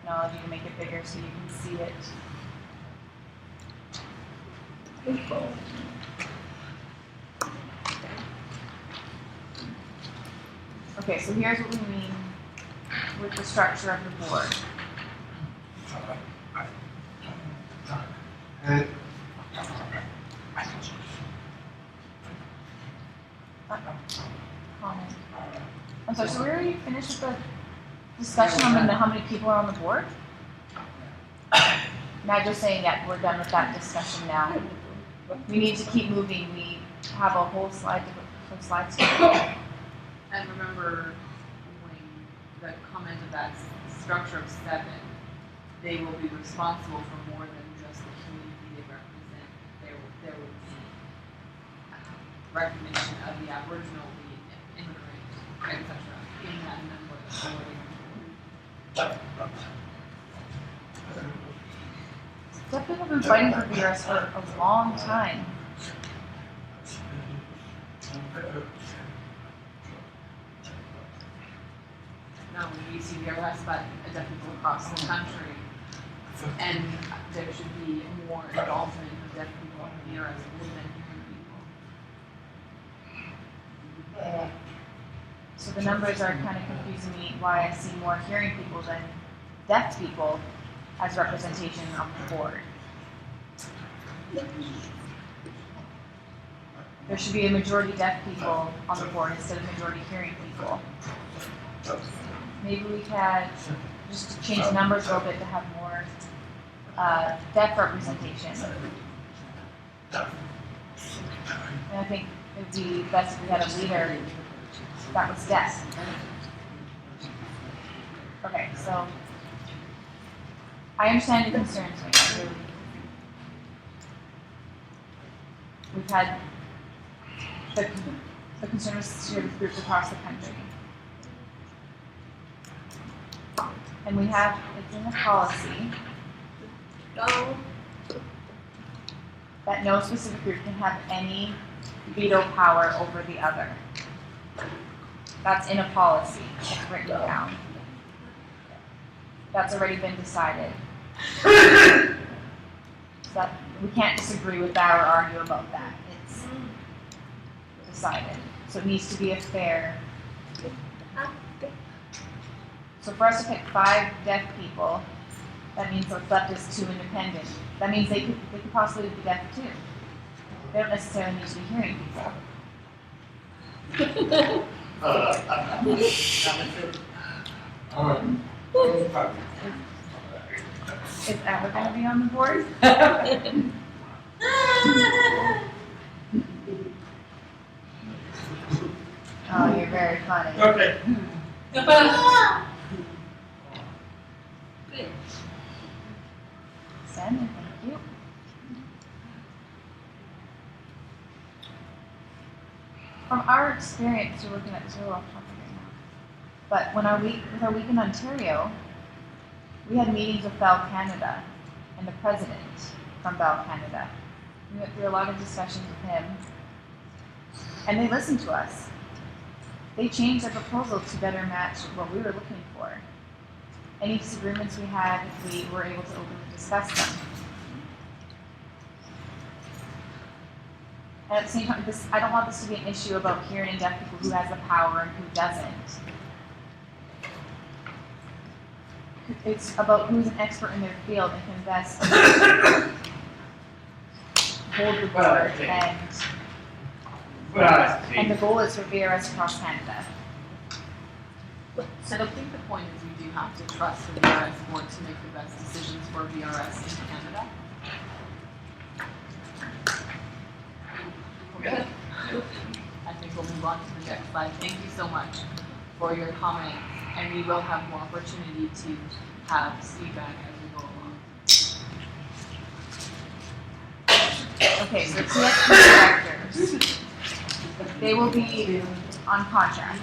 technology to make it bigger so you can see it. Okay, so here's what we mean with the structure of the board. Comment. I'm sorry, so we already finished with the discussion on how many people are on the board? Not just saying that we're done with that discussion now. We need to keep moving. We have a whole slide to slides. And remember when the comment of that structure of 7, they will be responsible for more than just the community they represent. There will be recognition of the Aboriginal, the immigrant, etc. in that number of Deaf people have been fighting for VRS for a long time. Not only BC-VRS, but deaf people across the country. And there should be more involvement of deaf people in VRS than hearing people. So the numbers are kind of confusing me why I see more hearing people than deaf people as representation on the board. There should be a majority deaf people on the board instead of majority hearing people. Maybe we can just change the numbers a little bit to have more deaf representation. And I think it would be best if we had a leader that was deaf. Okay, so I understand your concerns, I really do. We've had the conservative groups across the country. And we have, it's in the policy that no specific group can have any veto power over the other. That's in a policy, it's written down. That's already been decided. So that, we can't disagree with that or argue about that. It's decided. So it needs to be a fair. So for us to pick 5 deaf people, that means what's left is 2 independent. That means they could possibly be deaf too. They don't necessarily need to be hearing people. Is Eva going to be on the board? Oh, you're very funny. Okay. Send, thank you. From our experience, we're looking at zero off topic right now. But when with our week in Ontario, we had meetings with Bell Canada and the president from Bell Canada. We went through a lot of discussions with him, and they listened to us. They changed their proposal to better match what we were looking for. Any disagreements we had, we were able to openly discuss them. And at the same time, I don't want this to be an issue about hearing and deaf people who has the power and who doesn't. It's about who's an expert in their field and can best hold the board and the goal is for VRS across Canada. So I think the point is we do have to trust the VRS board to make the best decisions for VRS in Canada. Okay. I think we'll move on to the next slide. Thank you so much for your comments, and we will have more opportunity to have feedback as we go along. Okay, so TXP directors, they will be on contract.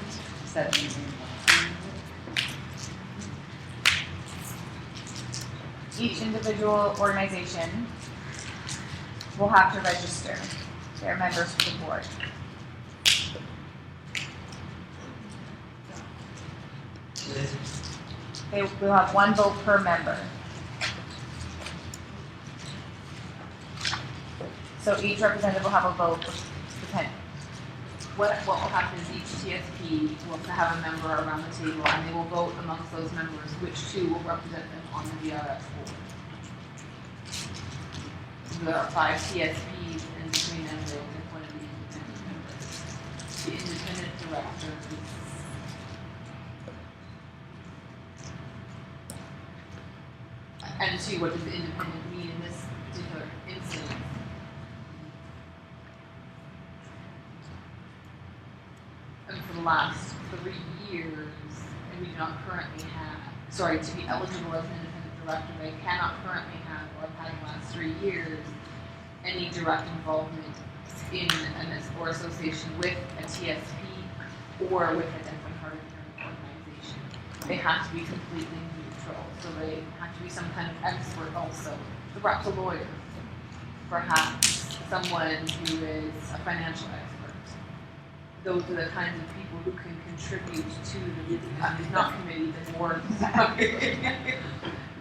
Each individual organization will have to register their members to the board. They will have one vote per member. So each representative will have a vote, depending. What will happen is each TSP will have a member around the table, and they will vote amongst those members which two will represent them on the VRS board. So there are 5 TSPs, and between them they will pick one of the independent members. The independent director is and see what does independent mean in this particular instance. And for the last 3 years, and we do not currently have, sorry, to be eligible as an independent director, they cannot currently have, or have had in the last 3 years, any direct involvement in an or association with a TSP or with a deaf and hard of hearing organization. They have to be completely neutral, so they have to be some kind of expert also, perhaps a lawyer, perhaps someone who is a financial expert. Those are the kinds of people who can contribute to the not committee, the board,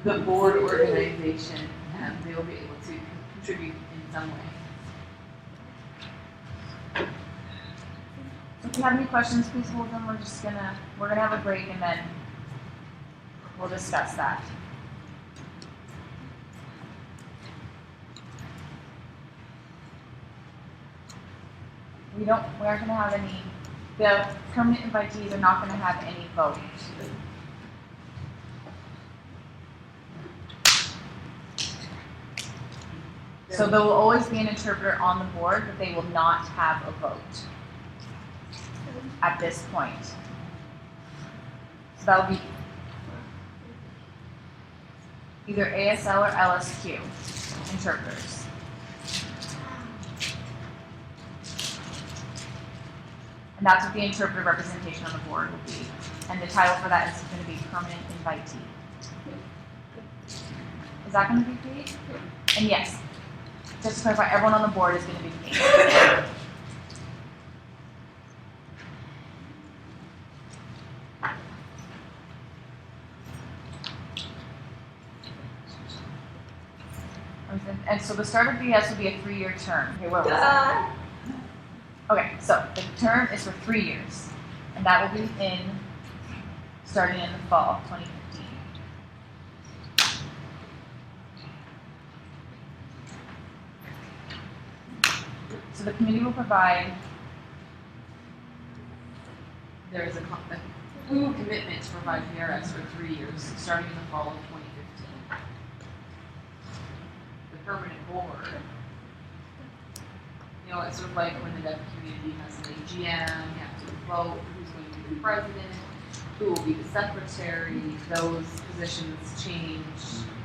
the board organization, and they'll be able to contribute in some way. If you have any questions, please hold them. We're gonna have a break and then we'll discuss that. We aren't gonna have any, the permanent invitees are not gonna have any vote. So there will always be an interpreter on the board, but they will not have a vote at this point. So that will be either ASL or LSQ interpreters. And that's what the interpreter representation on the board will be. And the title for that is going to be permanent invitee. Is that going to be paid? And yes, just to clarify, everyone on the board is going to be paid. And so the start of BS will be a 3-year term. Okay, what was that? Okay, so the term is for 3 years, and that will be starting in the fall of 2015. So the committee will provide. There is a commitment to provide VRS for 3 years, starting in the fall of 2015. The permanent board. You know, it's sort of like when the deaf community has an AGM, you have to vote who's going to be the president, who will be the secretary. Those positions change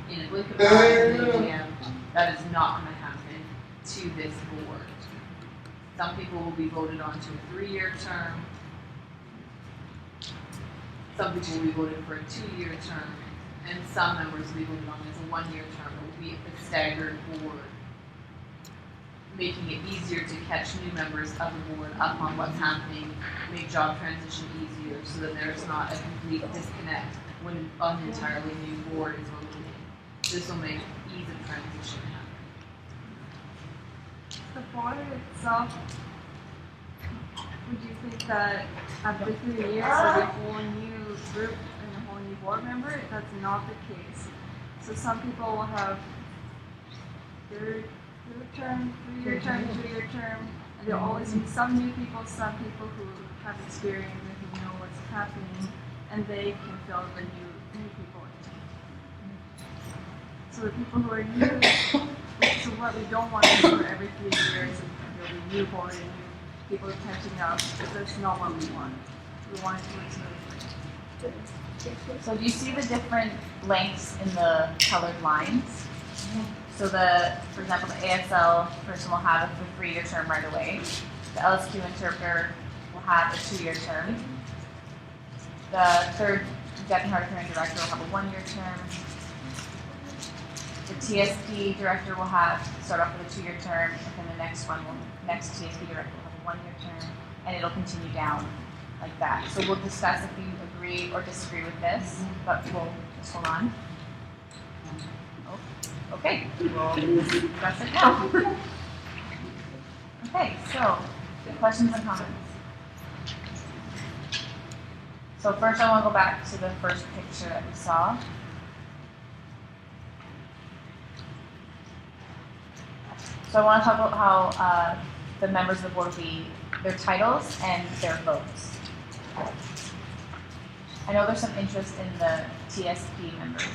in a blink of an eye in the AGM. That is not going to happen to this board. Some people will be voted on to a 3-year term. Some people will be voted for a 2-year term. And some members will be voted on as a 1-year term. It will be a staggered board, making it easier to catch new members of the board up on what's happening, make job transition easier so that there's not a complete disconnect when an entirely new board is voted in. This will make ease of transition happen. The board itself, would you think that after 3 years there'll be a whole new group and a whole new board member? That's not the case. So some people will have third term, 3-year term, 2-year term, and there'll always be some new people who have experience and who know what's happening, and they can fill the new people in. So the people who are new, so what we don't want to do for every 3 years is there'll be new board and new people catching up, because that's not what we want. We want it to work smoothly. So do you see the different lengths in the colored lines? So for example, the ASL person will have a 3-year term right away. The LSQ interpreter will have a 2-year term. The third deaf and hard of hearing director will have a 1-year term. The TSP director will start off with a 2-year term, and then the next TSP director will have a 1-year term, and it'll continue down like that. So we'll discuss if you agree agree or disagree with this, but we'll just hold on. Oh, okay, we'll discuss it now. Okay, so questions and comments. So first I want to go back to the first picture that we saw. So I want to talk about how the members of the board will be, their titles and their votes. I know there's some interest in the TSP members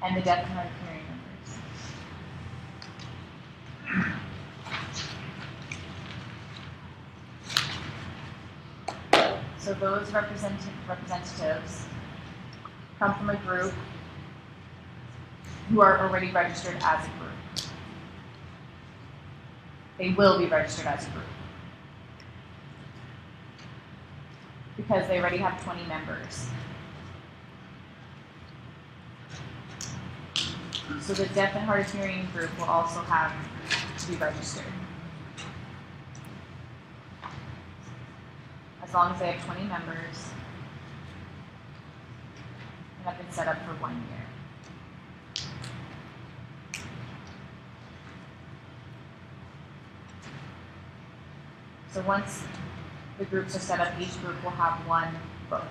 and the deaf and hard of hearing members. So those representatives come from a group who are already registered as a group. They will be registered as a group because they already have 20 members. So the deaf and hard of hearing group will also have to be registered. As long as they have 20 members and have been set up for 1 year. So once the groups are set up, each group will have 1 vote,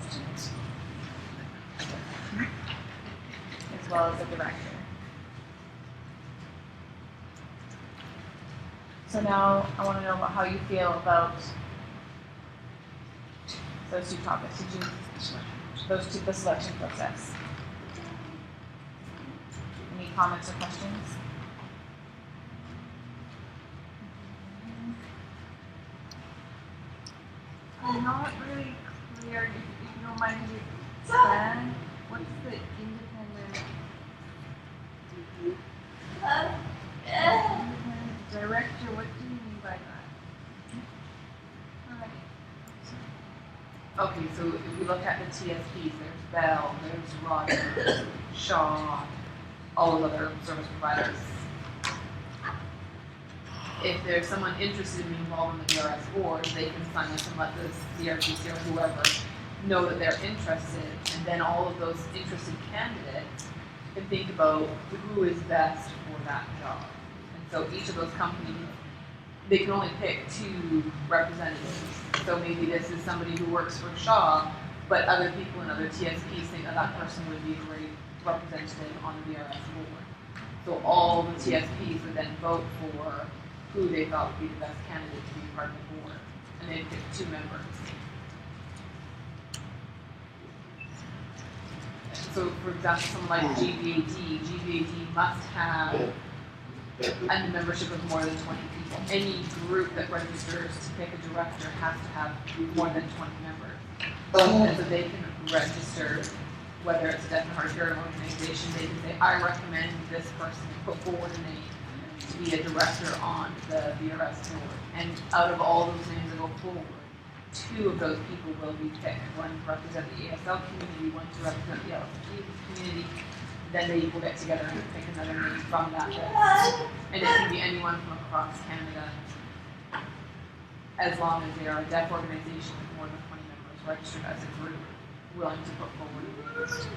as well as a director. So now I want to know about how you feel about those 2 topics. The selection process. Any comments or questions? I'm not really clear, if you don't mind to expand, what's the independent director, what do you mean by that? Okay, so if we look at the TSPs, there's Bell, there's Rogers, Shaw, all those other service providers. If there's someone interested in being involved in the VRS board, they can sign us and let the CRTC or whoever know that they're interested, and then all of those interested candidates can think about who is best for that job. And so each of those companies, they can only pick 2 representatives. So maybe this is somebody who works for Shaw, but other people in other TSPs think that that person would be a great representative on the VRS board. So all the TSPs would then vote for who they thought would be the best candidate to be part of the board, and they'd pick 2 members. So for example, someone like GVAD must have a membership of more than 20 people. Any group that registers to pick a director has to have more than 20 members. And so they can register, whether it's a deaf and hard of hearing organization, they can say, I recommend this person, put forward a name to be a director on the VRS board. And out of all those names that go forward, 2 of those people will be picked. 1 to represent the ASL community, 1 to represent the LSD community. Then they will get together and pick another name from that list. And it can be anyone from across Canada, as long as they are a deaf organization with more than 20 members registered as a group, willing to put forward a list.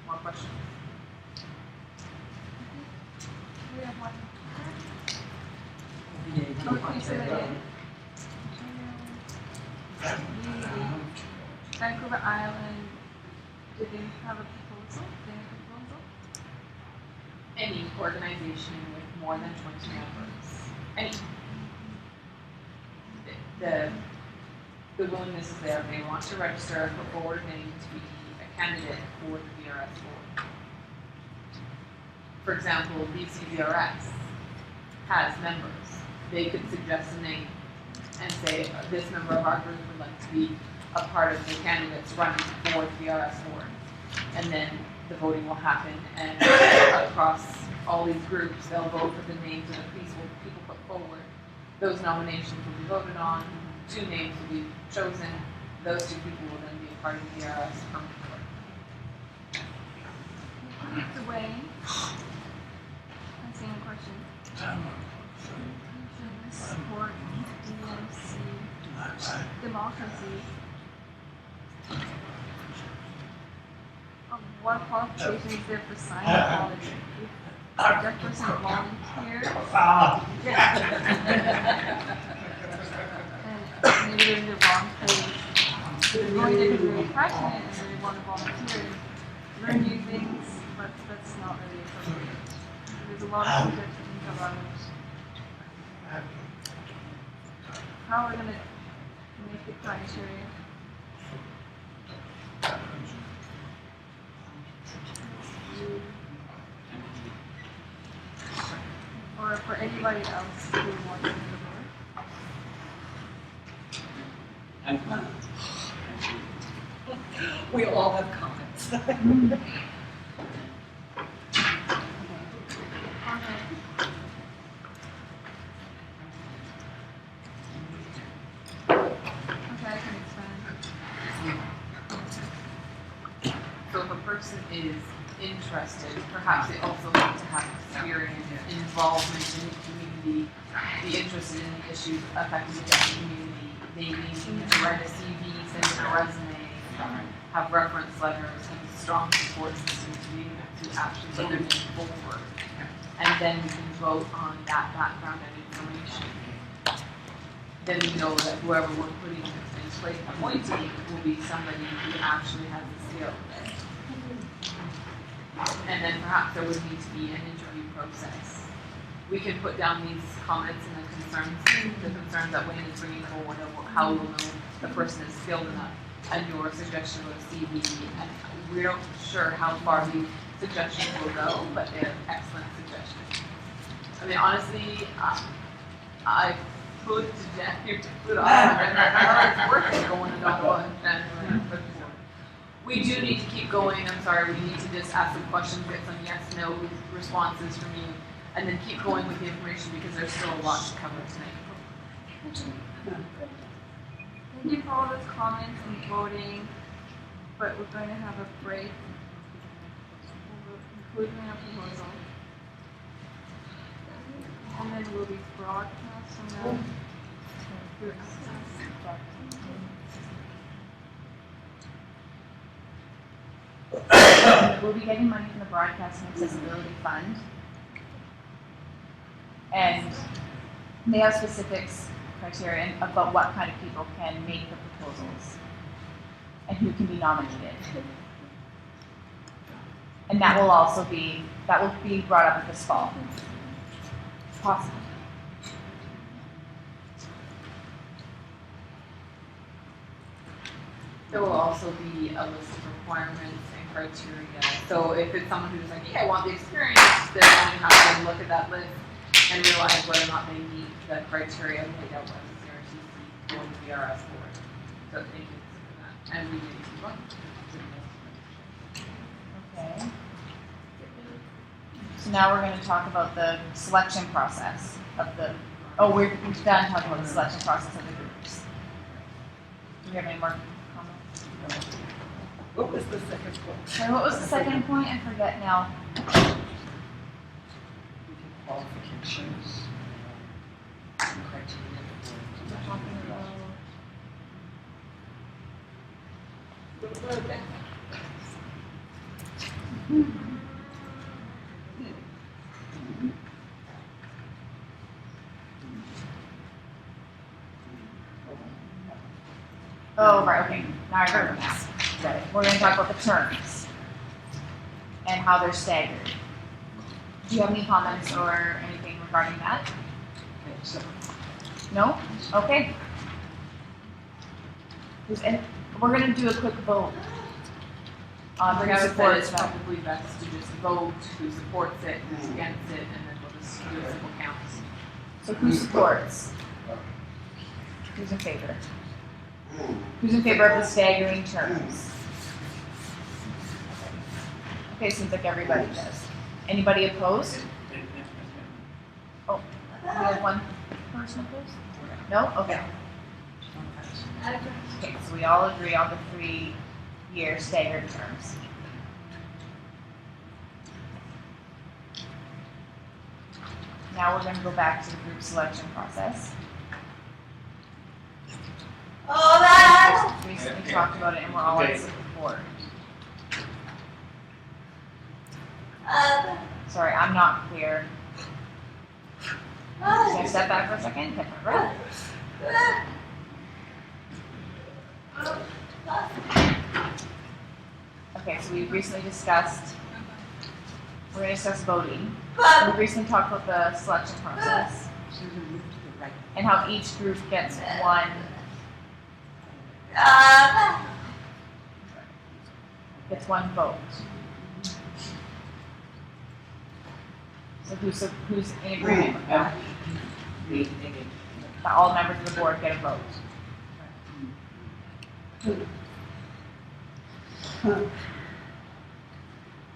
More questions? We have 1. Vancouver Island, do they have a proposal? Any organization with more than 20 members. Any. The willingness is there. They want to register, put forward a name to be a candidate for the VRS board. For example, BC-VRS has members. They could suggest a name and say, this member of our group would like to be a part of the candidates running for the VRS board. And then the voting will happen, and across all these groups, they'll vote for the names of the people put forward. Those nominations will be voted on, 2 names will be chosen. Those 2 people will then be a part of the VRS permanent board. Mr. Wayne, I'm seeing a question. Support DMC democracy. What qualification is there for signing equality? If a deaf person volunteers, and maybe they're in the wrong place, they're going there because they're really passionate and they want to volunteer and learn new things, but that's not really appropriate. There's a lot of things to think about. How are we going to make the criteria? Or for anybody else who wants to do the work? We all have comments. So if a person is interested, perhaps they also need to have experience, involvement in the community, be interested in the issues affecting the deaf community. They need to write a CV, send in a resume, have reference letters, have a strong support system to be able to actually put their name forward. And then we can vote on that background and information. Then we know that whoever we're putting in place, appointing, will be somebody who actually has the skills. And then perhaps there would need to be an interview process. We can put down these comments and the concerns that Wayne is bringing forward of how we'll know the person is skilled enough, and your suggestion with CV. And we're not sure how far these suggestions will go, but they're excellent suggestions. I mean, honestly, I put to death here to put on, and it's working going in Ottawa in January. We do need to keep going. I'm sorry, we need to just ask some questions, get some yes, no responses from you, and then keep going with the information because there's still a lot to cover tonight. Thank you for all those comments and voting, but we're going to have a break. We'll conclude our proposal. And then we'll be broadcasting them through access. We'll be getting money from the Broadcast and Accessibility Fund. And they have specifics, criteria about what kind of people can make the proposals and who can be nominated. And that will also be, brought up this fall. Possible. There will also be a list of requirements and criteria. So if it's someone who's like, yeah, I want the experience, then we have to look at that list and realize whether or not they meet the criteria laid out by the CRTC or the BRS board. So thank you for that. And we need to keep on. Okay. So now we're going to talk about the selection process of the, we're done talking about the selection process of the groups. Do we have any more comments? What was the second point? Sorry, what was the second point? I forget now. Qualifications and criteria. We're talking about... Oh, right, okay. Now I remember that. Right. We're going to talk about the terms and how they're staggered. Do you have any comments or anything regarding that? No? Okay. We're going to do a quick vote on Like who I would say, supports it's that. probably best to just vote who supports it, who's against it, and then we'll just do a simple count. So who supports? Who's in favor? Who's in favor of the staggering terms? Okay, seems like everybody does. Anybody opposed? Oh, we have one person opposed? No? Okay. Okay, so we all agree on the 3-year staggered terms. Now we're going to go back to the group selection process. We recently talked about it and we're all in support. Sorry, I'm not clear. Can I step back for a second? Get my breath. Okay, so we recently discussed, we're going to discuss voting. We recently talked about the selection process and how each group gets one vote. So who's in agreement with that? That all members of the board get a vote.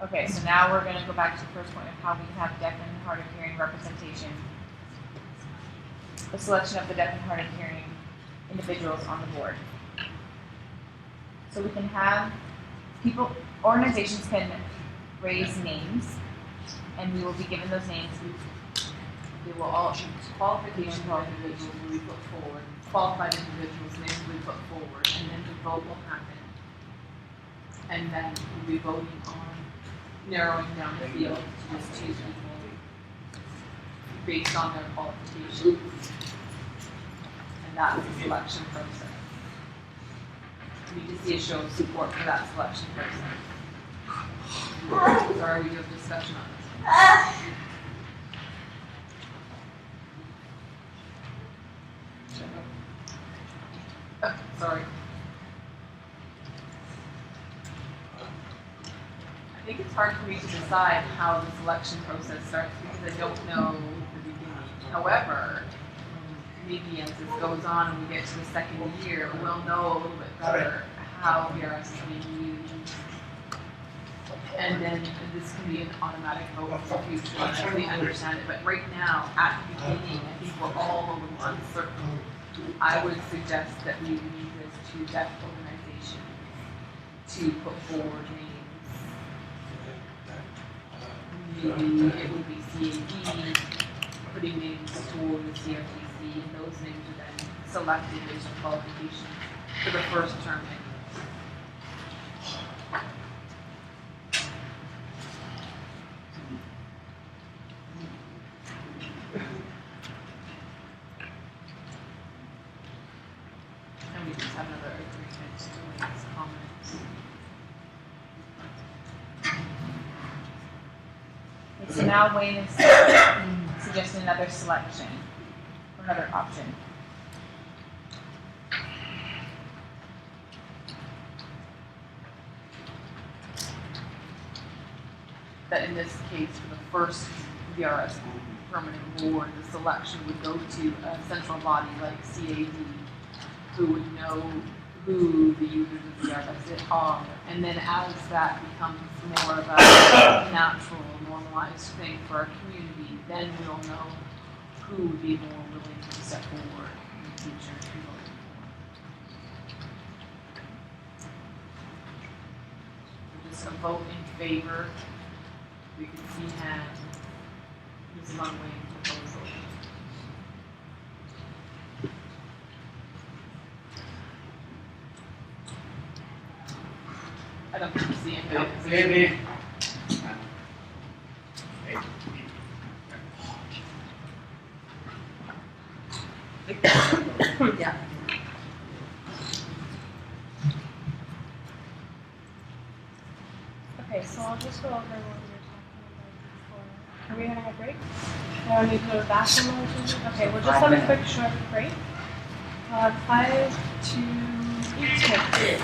Okay, so now we're going to go back to the first point of how we have deaf and hard of hearing representation. The selection of the deaf and hard of hearing individuals on the board. So we can have organizations can raise names, and we will be given those names. They will all qualification for individuals will be put forward, qualified individuals' names will be put forward, and then the vote will happen. And then we'll be voting on narrowing down the field to just 2 people based on their qualifications. And that's the selection process. We need to see a show of support for that selection process. Sorry, we do have discussion on this. Sorry. I think it's hard for me to decide how the selection process starts because I don't know the beginning. However, maybe as this goes on and we get to the second year, we'll know a little bit better how VRS is being used. And then this can be an automatic vote for the future as we understand it. But right now, at the beginning, I think we're all a little uncertain. I would suggest that we leave this to deaf organizations to put forward names. Maybe it would be CAD putting names toward the CRTC, and those names are then selected based on qualifications for the first term anyways. And we just have another agreement to raise comments. Okay, so now Wayne is suggesting another selection, or another option. That in this case, for the first VRS permanent board, the selection would go to a central body like CAD, who would know who the users of VRS are. And then as that becomes more of a natural, normalized thing for our community, then we'll know who would be more willing to step forward in the future to vote for. Just a vote in favor. We can see hands. This is on Wayne's proposal. I don't think you see any opposition. Yeah. Okay, so I'll just go over what we were talking about before. Are we gonna have a break? No, I need to go to the bathroom or something? Okay, we'll just have a quick short break. 5 to 8.